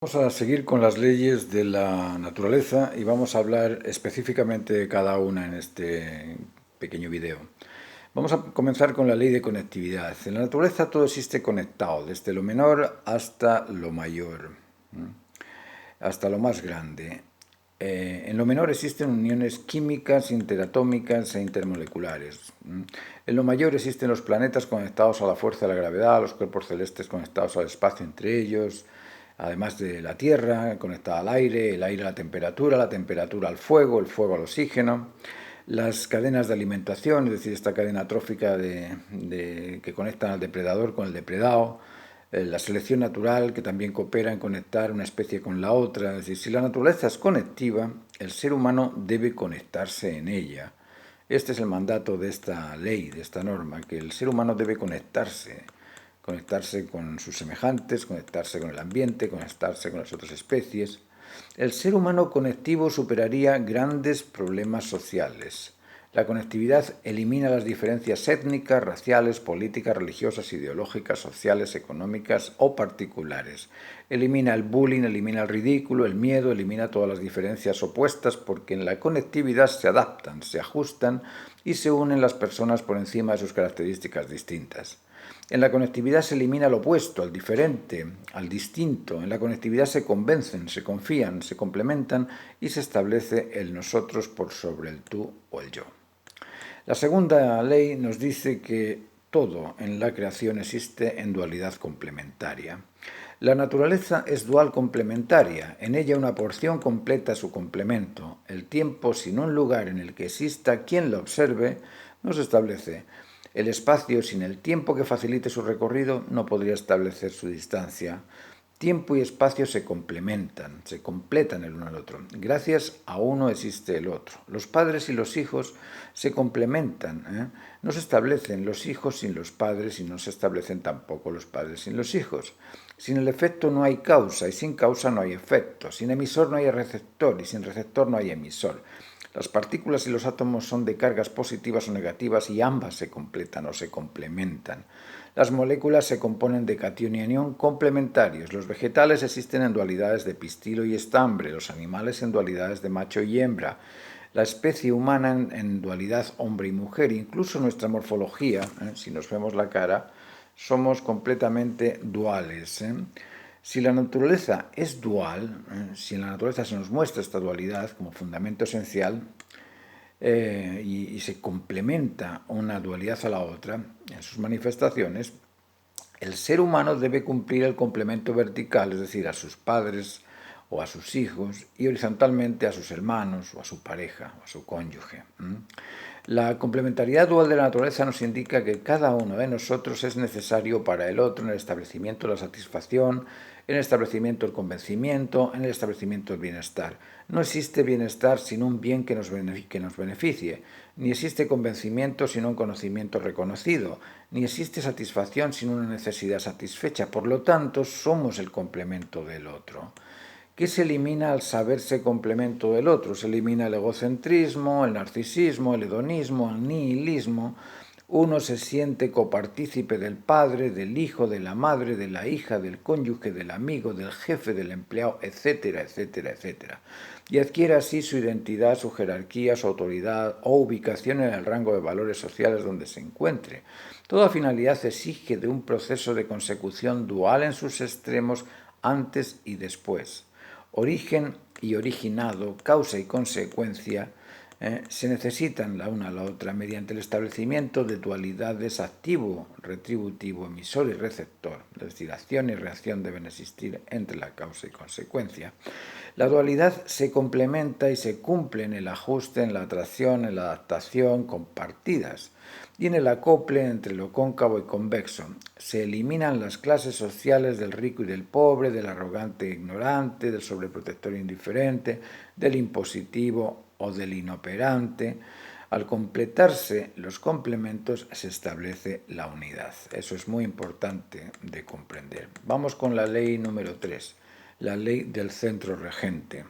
Vamos a seguir con las leyes de la naturaleza y vamos a hablar específicamente de cada una en este pequeño video. Vamos a comenzar con la ley de conectividad. En la naturaleza todo existe conectado, desde lo menor hasta lo mayor, hasta lo más grande. En lo menor existen uniones químicas, interatómicas e intermoleculares. En lo mayor existen los planetas conectados a la fuerza de la gravedad, los cuerpos celestes conectados al espacio entre ellos, además de la Tierra conectada al aire, el aire a la temperatura al fuego, el fuego al oxígeno, las cadenas de alimentación, es decir, esta cadena trófica que conectan al depredador con el depredado, la selección natural, que también coopera en conectar una especie con la otra. Es decir, si la naturaleza es conectiva, el ser humano debe conectarse en ella. Este es el mandato de esta ley, de esta norma, que el ser humano debe conectarse con sus semejantes, conectarse con el ambiente, conectarse con las otras especies. El ser humano conectivo superaría grandes problemas sociales. La conectividad elimina las diferencias étnicas, raciales, políticas, religiosas, ideológicas, sociales, económicas o particulares. Elimina el bullying, elimina el ridículo, el miedo, elimina todas las diferencias opuestas, porque en la conectividad se adaptan, se ajustan y se unen las personas por encima de sus características distintas. En la conectividad se elimina lo opuesto, al diferente, al distinto. En la conectividad se convencen, se confían, se complementan y se establece el nosotros por sobre el tú o el yo. La segunda ley nos dice que todo en la creación existe en dualidad complementaria. La naturaleza es dual complementaria, en ella una porción completa su complemento. El tiempo sin un lugar en el que exista quien lo observe no se establece. El espacio sin el tiempo que facilite su recorrido no podría establecer su distancia. Tiempo y espacio se complementan, se completan el uno al otro. Gracias a uno existe el otro. Los padres y los hijos se complementan. No se establecen los hijos sin los padres y no se establecen tampoco los padres sin los hijos. Sin el efecto no hay causa y sin causa no hay efecto. Sin emisor no hay receptor y sin receptor no hay emisor. Las partículas y los átomos son de cargas positivas o negativas y ambas se completan o se complementan. Las moléculas se componen de catión y anión complementarios. Los vegetales existen en dualidades de pistilo y estambre, los animales en dualidades de macho y hembra, la especie humana en dualidad hombre y mujer. Incluso nuestra morfología, si nos vemos la cara, somos completamente duales. Si la naturaleza es dual, si en la naturaleza se nos muestra esta dualidad como fundamento esencial, y se complementa una dualidad a la otra en sus manifestaciones, el ser humano debe cumplir el complemento vertical, es decir, a sus padres o a sus hijos, y horizontalmente a sus hermanos o a su pareja o a su cónyuge. La complementariedad dual de la naturaleza nos indica que cada uno de nosotros es necesario para el otro en el establecimiento de la satisfacción, en el establecimiento del convencimiento, en el establecimiento del bienestar. No existe bienestar sin un bien que nos beneficie, ni existe convencimiento sin un conocimiento reconocido, ni existe satisfacción sin una necesidad satisfecha. Por lo tanto, somos el complemento del otro. ¿Qué se elimina al saberse complemento del otro? Se elimina el egocentrismo, el narcisismo, el hedonismo, el nihilismo. Uno se siente copartícipe del padre, del hijo, de la madre, de la hija, del cónyuge, del amigo, del jefe, del empleado, etcétera, etcétera, etcétera. Y adquiere así su identidad, su jerarquía, su autoridad o ubicación en el rango de valores sociales donde se encuentre. Toda finalidad exige de un proceso de consecución dual en sus extremos antes y después. Origen y originado, causa y consecuencia, se necesitan la una a la otra mediante el establecimiento de dualidades activo, retributivo, emisor y receptor. Es decir, acción y reacción deben existir entre la causa y consecuencia. La dualidad se complementa y se cumple en el ajuste, en la atracción, en la adaptación compartidas y en el acople entre lo cóncavo y convexo. Se eliminan las clases sociales del rico y del pobre, del arrogante e ignorante, del sobreprotector e indiferente, del impositivo o del inoperante. Al completarse los complementos se establece la unidad. Eso es muy importante de comprender. Vamos con la ley número 3, la ley del centro regente.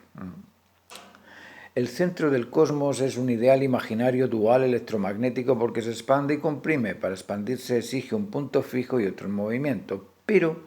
El centro del cosmos es un ideal imaginario dual electromagnético porque se expande y comprime. Para expandirse exige un punto fijo y otro en movimiento, pero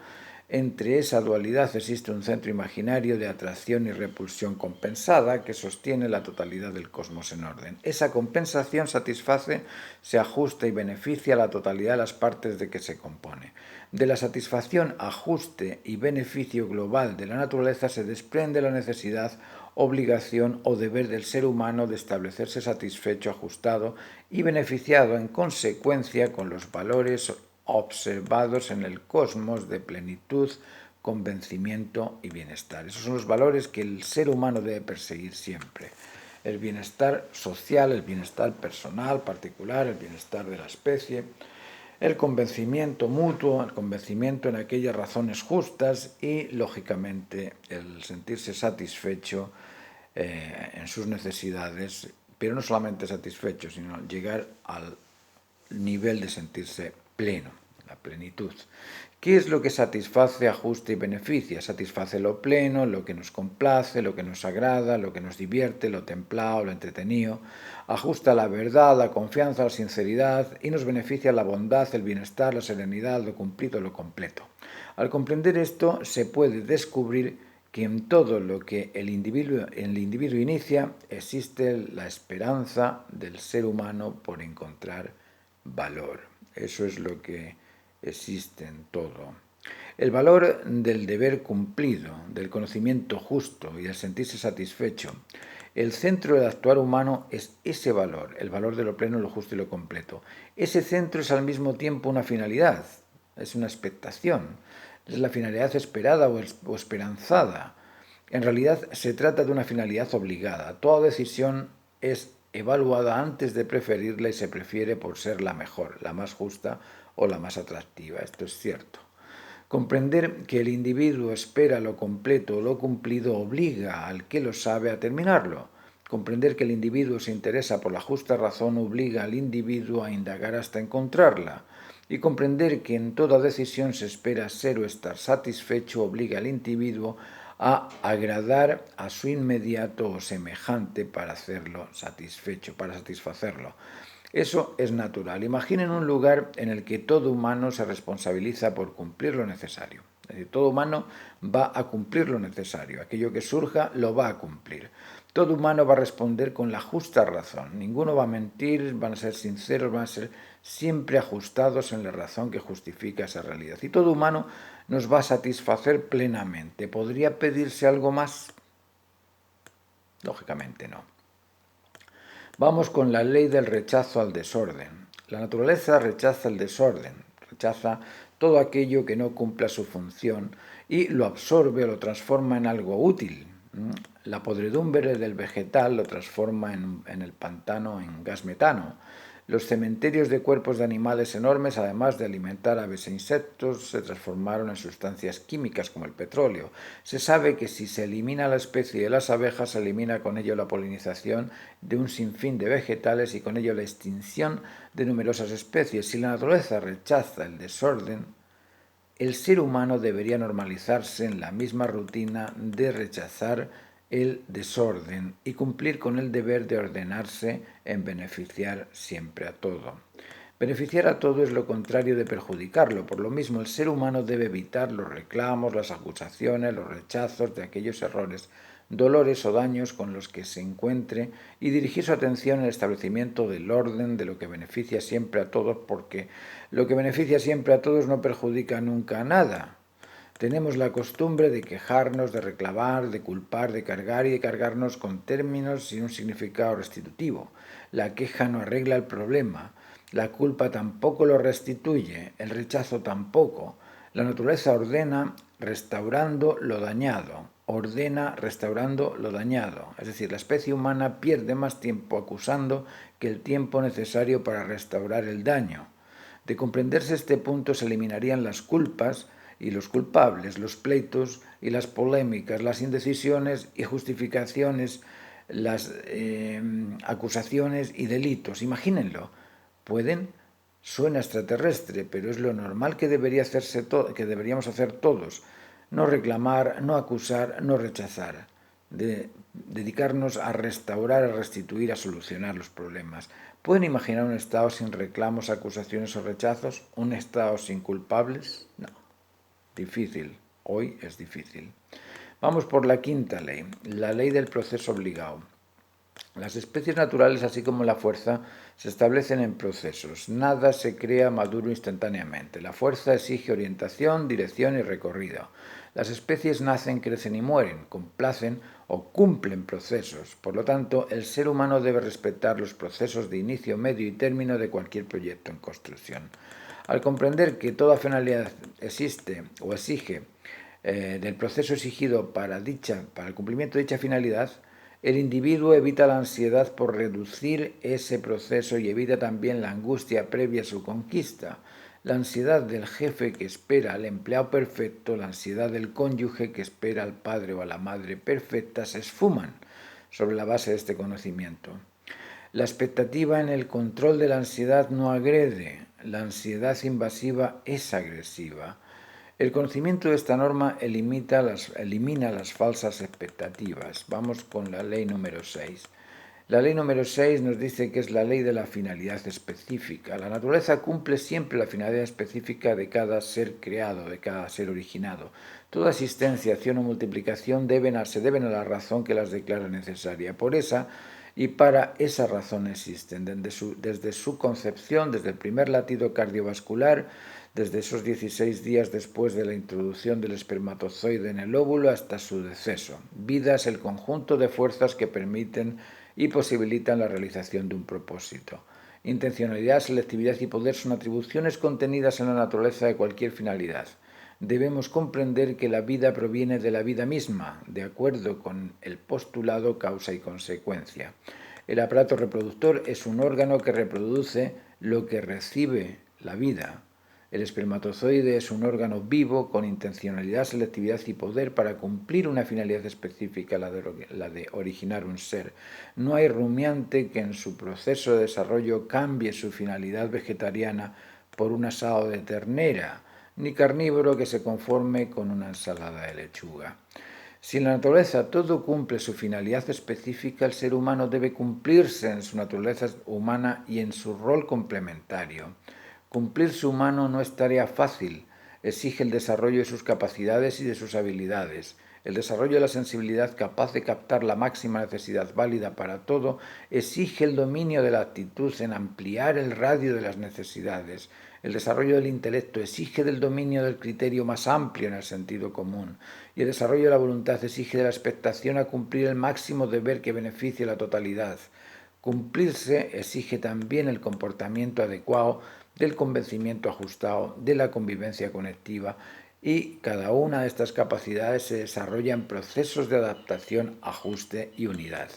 Entre esa dualidad existe un centro imaginario de atracción y repulsión compensada que sostiene la totalidad del cosmos en orden. Esa compensación satisface, se ajusta y beneficia a la totalidad de las partes de que se compone. De la satisfacción, ajuste y beneficio global de la naturaleza se desprende la necesidad, obligación o deber del ser humano de establecerse satisfecho, ajustado y beneficiado en consecuencia con los valores observados en el cosmos de plenitud, convencimiento y bienestar. Esos son los valores que el ser humano debe perseguir siempre. El bienestar social, el bienestar personal, particular, el bienestar de la especie, el convencimiento mutuo, el convencimiento en aquellas razones justas y, lógicamente, el sentirse satisfecho en sus necesidades, pero no solamente satisfecho, sino llegar al nivel de sentirse pleno, la plenitud. ¿Qué es lo que satisface, ajusta y beneficia? Satisface lo pleno, lo que nos complace, lo que nos agrada, lo que nos divierte, lo templado, lo entretenido. Ajusta la verdad, la confianza, la sinceridad y nos beneficia la bondad, el bienestar, la serenidad, lo cumplido, lo completo. Al comprender esto, se puede descubrir que en todo lo que el individuo inicia existe la esperanza del ser humano por encontrar valor. Eso es lo que existe en todo. El valor del deber cumplido, del conocimiento justo y del sentirse satisfecho. El centro del actuar humano es ese valor, el valor de lo pleno, lo justo y lo completo. Ese centro es al mismo tiempo una finalidad, es una expectación, es la finalidad esperada o esperanzada. En realidad se trata de una finalidad obligada. Toda decisión es evaluada antes de preferirla y se prefiere por ser la mejor, la más justa o la más atractiva. Esto es cierto. Comprender que el individuo espera lo completo o lo cumplido obliga al que lo sabe a terminarlo. Comprender que el individuo se interesa por la justa razón obliga al individuo a indagar hasta encontrarla. Y comprender que en toda decisión se espera ser o estar satisfecho obliga al individuo a agradar a su inmediato o semejante para hacerlo satisfecho, para satisfacerlo. Eso es natural. Imaginen un lugar en el que todo humano se responsabiliza por cumplir lo necesario. Es decir, todo humano va a cumplir lo necesario. Aquello que surja lo va a cumplir. Todo humano va a responder con la justa razón. Ninguno va a mentir, van a ser sinceros, van a ser siempre ajustados en la razón que justifica esa realidad. Y todo humano nos va a satisfacer plenamente. ¿Podría pedirse algo más? Lógicamente no. Vamos con la ley del rechazo al desorden. La naturaleza rechaza el desorden, rechaza todo aquello que no cumpla su función y lo absorbe o lo transforma en algo útil. La podredumbre del vegetal lo transforma en el pantano en gas metano. Los cementerios de cuerpos de animales enormes, además de alimentar aves e insectos, se transformaron en sustancias químicas como el petróleo. Se sabe que si se elimina la especie de las abejas, se elimina con ello la polinización de un sinfín de vegetales y con ello la extinción de numerosas especies. Si la naturaleza rechaza el desorden, el ser humano debería normalizarse en la misma rutina de rechazar el desorden y cumplir con el deber de ordenarse en beneficiar siempre a todo. Beneficiar a todo es lo contrario de perjudicarlo. Por lo mismo, el ser humano debe evitar los reclamos, las acusaciones, los rechazos de aquellos errores, dolores o daños con los que se encuentre y dirigir su atención al establecimiento del orden, de lo que beneficia siempre a todos, porque lo que beneficia siempre a todos no perjudica nunca a nada. Tenemos la costumbre de quejarnos, de reclamar, de culpar, de cargar y de cargarnos con términos sin un significado restitutivo. La queja no arregla el problema, la culpa tampoco lo restituye, el rechazo tampoco. La naturaleza ordena restaurando lo dañado, ordena restaurando lo dañado. Es decir, la especie humana pierde más tiempo acusando que el tiempo necesario para restaurar el daño. De comprenderse este punto se eliminarían las culpas y los culpables, los pleitos y las polémicas, las indecisiones y justificaciones, las acusaciones y delitos. Imagínenlo. ¿Pueden? Suena extraterrestre, pero es lo normal que que deberíamos hacer todos. No reclamar, no acusar, no rechazar. Dedicarnos a restaurar, a restituir, a solucionar los problemas. ¿Pueden imaginar un estado sin reclamos, acusaciones o rechazos? ¿Un estado sin culpables? No. Difícil. Hoy es difícil. Vamos por la quinta ley, la ley del proceso obligado. Las especies naturales, así como la fuerza, se establecen en procesos. Nada se crea maduro instantáneamente. La fuerza exige orientación, dirección y recorrido. Las especies nacen, crecen y mueren, complacen o cumplen procesos. Por lo tanto, el ser humano debe respetar los procesos de inicio, medio y término de cualquier proyecto en construcción. Al comprender que toda finalidad existe o exige del proceso exigido para el cumplimiento de dicha finalidad, el individuo evita la ansiedad por reducir ese proceso y evita también la angustia previa a su conquista. La ansiedad del jefe que espera al empleado perfecto, la ansiedad del cónyuge que espera al padre o a la madre perfecta se esfuman sobre la base de este conocimiento. La expectativa en el control de la ansiedad no agrede, la ansiedad invasiva es agresiva. El conocimiento de esta norma elimina las falsas expectativas. Vamos con la ley número 6. La ley número 6 nos dice que es la ley de la finalidad específica. La naturaleza cumple siempre la finalidad específica de cada ser creado, de cada ser originado. Toda existencia, acción o multiplicación se deben a la razón que las declara necesaria. Por esa y para esa razón existen, desde su concepción, desde el primer latido cardiovascular, desde esos 16 días después de la introducción del espermatozoide en el óvulo hasta su deceso. Vida es el conjunto de fuerzas que permiten y posibilitan la realización de un propósito. Intencionalidad, selectividad y poder son atribuciones contenidas en la naturaleza de cualquier finalidad. Debemos comprender que la vida proviene de la vida misma, de acuerdo con el postulado causa y consecuencia. El aparato reproductor es un órgano que reproduce lo que recibe la vida. El espermatozoide es un órgano vivo con intencionalidad, selectividad y poder para cumplir una finalidad específica, la de originar un ser. No hay rumiante que en su proceso de desarrollo cambie su finalidad vegetariana por un asado de ternera, ni carnívoro que se conforme con una ensalada de lechuga. Si en la naturaleza todo cumple su finalidad específica, el ser humano debe cumplirse en su naturaleza humana y en su rol complementario. Cumplirse humano no es tarea fácil, exige el desarrollo de sus capacidades y de sus habilidades. El desarrollo de la sensibilidad capaz de captar la máxima necesidad válida para todo exige el dominio de la actitud en ampliar el radio de las necesidades. El desarrollo del intelecto exige del dominio del criterio más amplio en el sentido común. Y el desarrollo de la voluntad exige de la expectación a cumplir el máximo deber que beneficie a la totalidad. Cumplirse exige también el comportamiento adecuado del convencimiento ajustado, de la convivencia conectiva, y cada una de estas capacidades se desarrolla en procesos de adaptación, ajuste y unidad.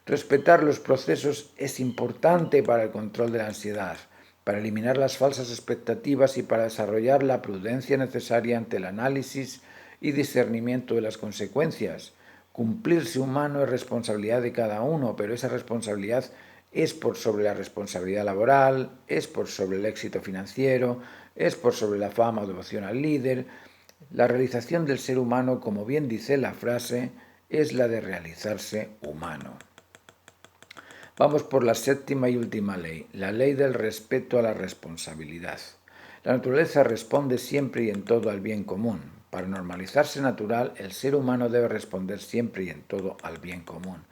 Respetar los procesos es importante para el control de la ansiedad, para eliminar las falsas expectativas y para desarrollar la prudencia necesaria ante el análisis y discernimiento de las consecuencias. Cumplirse humano es responsabilidad de cada uno, pero esa responsabilidad es por sobre la responsabilidad laboral, es por sobre el éxito financiero, es por sobre la fama o devoción al líder. La realización del ser humano, como bien dice la frase, es la de realizarse humano. Vamos por la séptima y última ley, la ley del respeto a la responsabilidad. La naturaleza responde siempre y en todo al bien común. Para normalizarse natural, el ser humano debe responder siempre y en todo al bien común.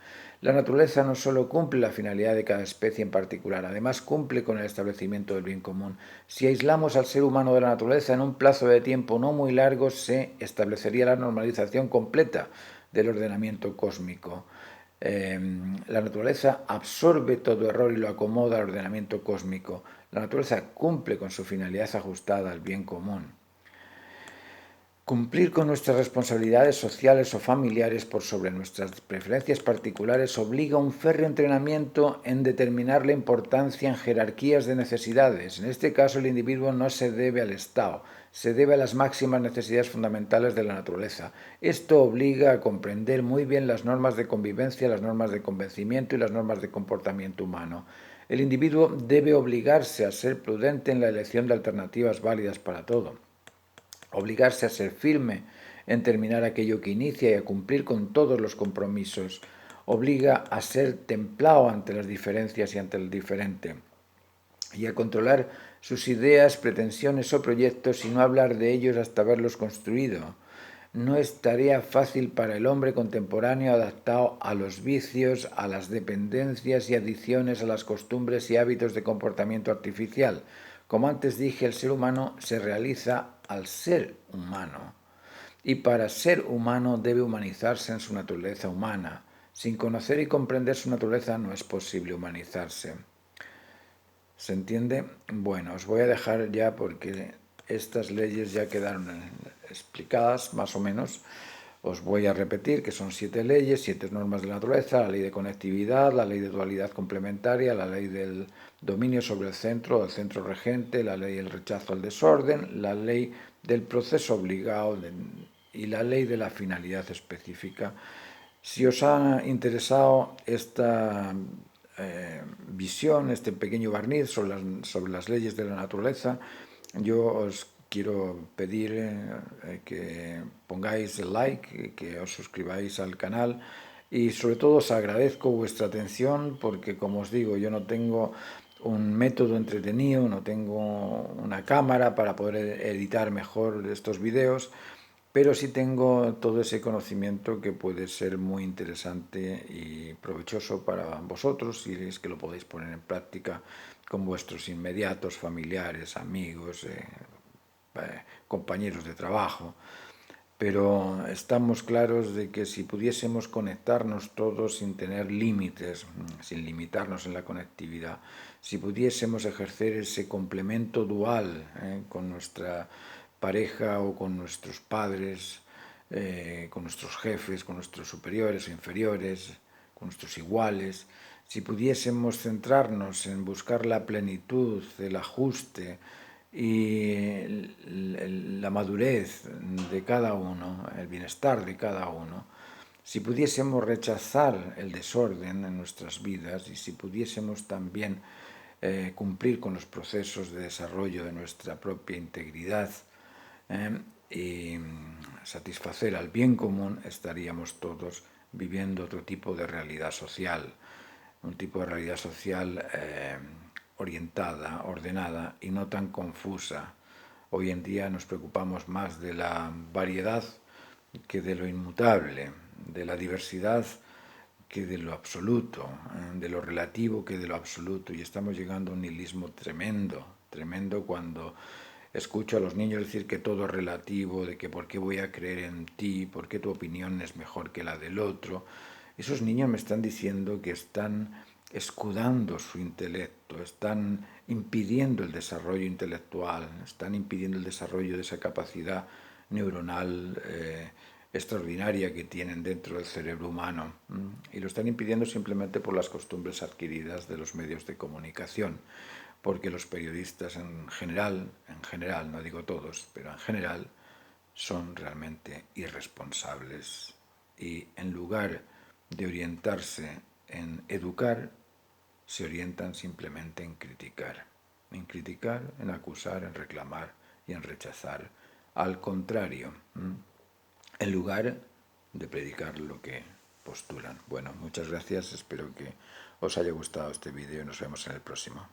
La naturaleza no solo cumple la finalidad de cada especie en particular, además cumple con el establecimiento del bien común. Si aislamos al ser humano de la naturaleza en un plazo de tiempo no muy largo, se establecería la normalización completa del ordenamiento cósmico. La naturaleza absorbe todo error y lo acomoda al ordenamiento cósmico. La naturaleza cumple con su finalidad ajustada al bien común. Cumplir con nuestras responsabilidades sociales o familiares por sobre nuestras preferencias particulares obliga a un férreo entrenamiento en determinar la importancia en jerarquías de necesidades. En este caso, el individuo no se debe al Estado, se debe a las máximas necesidades fundamentales de la naturaleza. Esto obliga a comprender muy bien las normas de convivencia, las normas de convencimiento y las normas de comportamiento humano. El individuo debe obligarse a ser prudente en la elección de alternativas válidas para todo. Obligarse a ser firme en terminar aquello que inicia y a cumplir con todos los compromisos. Obliga a ser templado ante las diferencias y ante el diferente. Y a controlar sus ideas, pretensiones o proyectos y no hablar de ellos hasta haberlos construido. no es tarea fácil para el hombre contemporáneo adaptado a los vicios, a las dependencias y adicciones, a las costumbres y hábitos de comportamiento artificial. Como antes dije, el ser humano se realiza al ser humano. Y para ser humano debe humanizarse en su naturaleza humana. Sin conocer y comprender su naturaleza no es posible humanizarse. ¿Se entiende? Bueno, os voy a dejar ya porque estas leyes ya quedaron explicadas más o menos. Os voy a repetir que son 7 leyes, 7 normas de la naturaleza: la ley de conectividad, la ley de dualidad complementaria, la ley del dominio sobre el centro regente, la ley del rechazo al desorden, la ley del proceso obligado y la ley de la finalidad específica. Si os ha interesado esta visión, este pequeño barniz sobre las leyes de la naturaleza, yo os quiero pedir que pongáis el like, que os suscribáis al canal y sobre todo os agradezco vuestra atención porque, como os digo, yo no tengo un método entretenido, no tengo una cámara para poder editar mejor estos vídeos, pero sí tengo todo ese conocimiento que puede ser muy interesante y provechoso para vosotros si es que lo podéis poner en práctica con vuestros inmediatos, familiares, amigos, compañeros de trabajo. Pero estamos claros de que si pudiésemos conectarnos todos sin tener límites, sin limitarnos en la conectividad, si pudiésemos ejercer ese complemento dual con nuestra pareja o con nuestros padres, con nuestros jefes, con nuestros superiores o inferiores, con nuestros iguales, si pudiésemos centrarnos en buscar la plenitud, el ajuste y la madurez de cada uno, el bienestar de cada uno, si pudiésemos rechazar el desorden en nuestras vidas y si pudiésemos también cumplir con los procesos de desarrollo de nuestra propia integridad y satisfacer al bien común, estaríamos todos viviendo otro tipo de realidad social, un tipo de realidad social orientada, ordenada y no tan confusa. Hoy en día nos preocupamos más de la variedad que de lo inmutable, de la diversidad que de lo absoluto, de lo relativo que de lo absoluto, y estamos llegando a un nihilismo tremendo, tremendo cuando escucho a los niños decir que todo es relativo, de que por qué voy a creer en ti, por qué tu opinión es mejor que la del otro. Esos niños me están diciendo que están escudando su intelecto, están impidiendo el desarrollo intelectual, están impidiendo el desarrollo de esa capacidad neuronal extraordinaria que tienen dentro del cerebro humano, y lo están impidiendo simplemente por las costumbres adquiridas de los medios de comunicación, porque los periodistas en general, no digo todos, pero en general, son realmente irresponsables y en lugar de orientarse en educar, se orientan simplemente en criticar, en acusar, en reclamar y en rechazar. Al contrario, en lugar de predicar lo que postulan. Bueno, muchas gracias, espero que os haya gustado este vídeo y nos vemos en el próximo.